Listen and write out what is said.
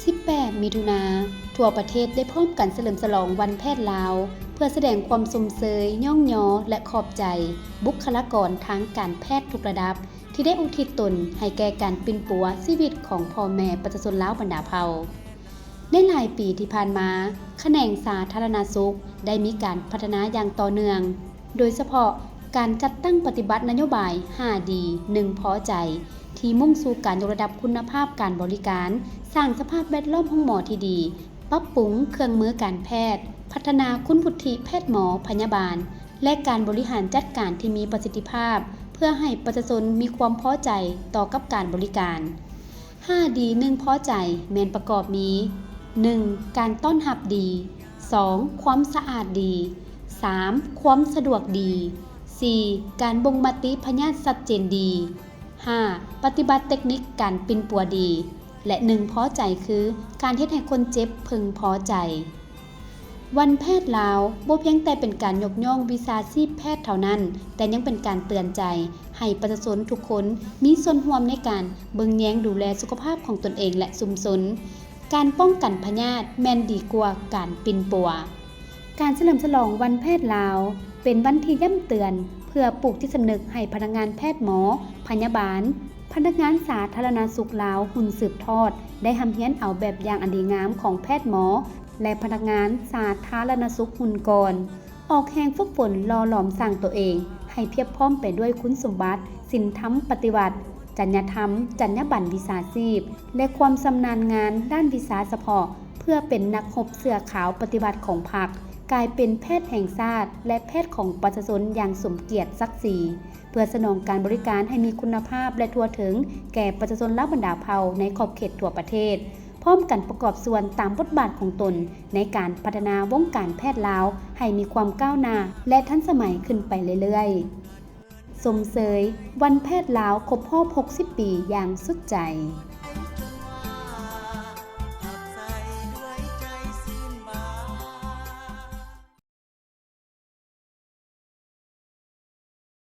18 มิถุนาทั่วประเทศได้พร้อมกันเฉลิมฉลองวันแพทย์ลาวเพื่อแสดงความสมเสยย่องย้อและขอบใจบุคลากรทางการแพทย์ทุกระดับที่ได้อุทิศตนให้แก่การปิ่นปัวชีวิตของพ่อแม่ประชาชนลาวบรรดาเผ่าในหลายปีที่ผ่านมาแขนงสาธารณสุขได้มีการพัฒนาอย่างต่อเนื่องโดยเฉพาะการจัดตั้งปฏิบัตินโยบาย 5D 1 พอใจที่มุ่งสู่การยกระดับคุณภาพการบริการสร้างสภาพแวดล้อมห้องหมอที่ดีปรับปรุงเครื่องมือการแพทย์พัฒนาคุณวุฒิแพทย์หมอพยาบาลและการบริหารจัดการที่มีประสิทธิภาพเพื่อให้ประชาชนมีความพอใจต่อกับการบริการ 5D 1 พอใจแม่นประกอบมี 1. การต้อนรับดี 2. ความสะอาดดี 3. ความสะดวกดี 4. การบ่งมติพยาธิชัดเจนดี 5. ปฏิบัติเทคนิคการปิ่นปัวดีและ 1 พอใจคือการเฮ็ดให้คนเจ็บพึงพอใจวันแพทย์ลาวบ่เพียงแต่เป็นการยกย่องวิชาชีพแพทย์เท่านั้นแต่ยังเป็นการเตือนใจให้ประชาชนทุกคนมีส่วนร่วมในการเบิ่งแยงดูแลสุขภาพของตนเองและชุมชนการป้องกันพยาธิแม่นดีกว่าการปิ่นปัวการเฉลิมฉลองวันแพทย์ลาวเป็นวันที่ย้ำเตือนเพื่อปลูกจิตสำนึกให้พนักงานแพทย์หมอพยาบาลพนักงานสาธารณสุขลาวหุ่นสืบทอดได้ทำเฮียนเอาแบบอย่างอันดีงามของแพทย์หมอและพนักงานสาธารณสุขหุ่นกรออกแห่งฝึกฝนรอหลอมสร้างตัวเองให้เพียบพร้อมไปด้วยคุณสมบัติศีลธรรมปฏิบัติจรรยธรรมจรรยาบรรณวิชาชีพและความชำนาญงานด้านวิชาเฉพาะเพื่อเป็นนักรบเสื้อขาวปฏิบัติของพรรคกลายเป็นแพทย์แห่งชาติและแพทย์ของประชาชนอย่างสมเกียรติศักดิ์ศรีเพื่อสนองการบริการให้มีคุณภาพและทั่วถึงแก่ประชาชนลาวบรรดาเผ่าในขอบเขตทั่วประเทศพร้อมกันประกอบส่วนตามบทบาทของตนในการพัฒนาวงการแพทย์ลาวให้มีความก้าวหน้าและทันสมัยขึ้นไปเรื่อยๆสมเสยวันแพทย์ลาวครบรอบ 60 ปีอย่างสุดใจ